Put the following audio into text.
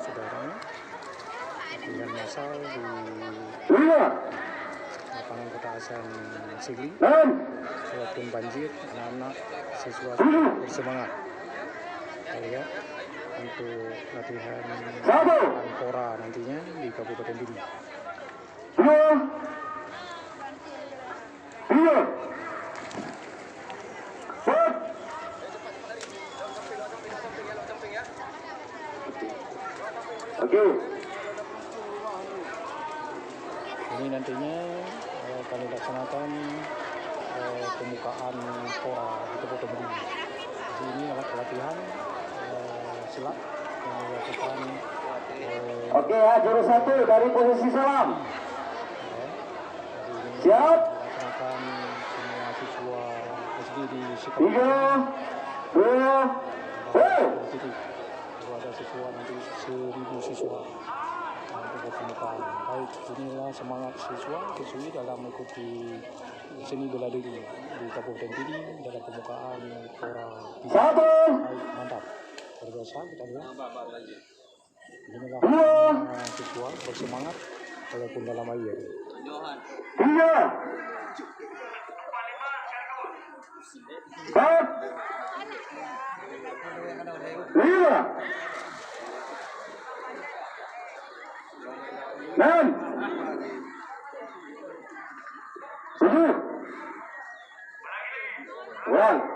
Saudara, latihan massal di lapangan Kota Asan Sigli. Walaupun banjir, anak-anak siswa bersemangat. Kita lihat untuk latihan Pora nantinya di Kabupaten Pidi. Ini nantinya kami laksanakan pembukaan Pora di Kabupaten Pidi. Ini alat pelatihan silat yang dilakukan. Oke ya, jurus 1 dari posisi salam. Siap. Laksanakan semua siswa SD di 3, 2, 1. Ada siswa nanti 1000 siswa untuk pembukaan. Baik, inilah semangat siswi dalam mengikuti seni bela diri di Kabupaten Pidi dalam pembukaan Pora. Baik, mantap. Terbiasa kita lihat. Inilah siswa bersemangat walaupun dalam air. 3, 4, 5, 6, 7, 1.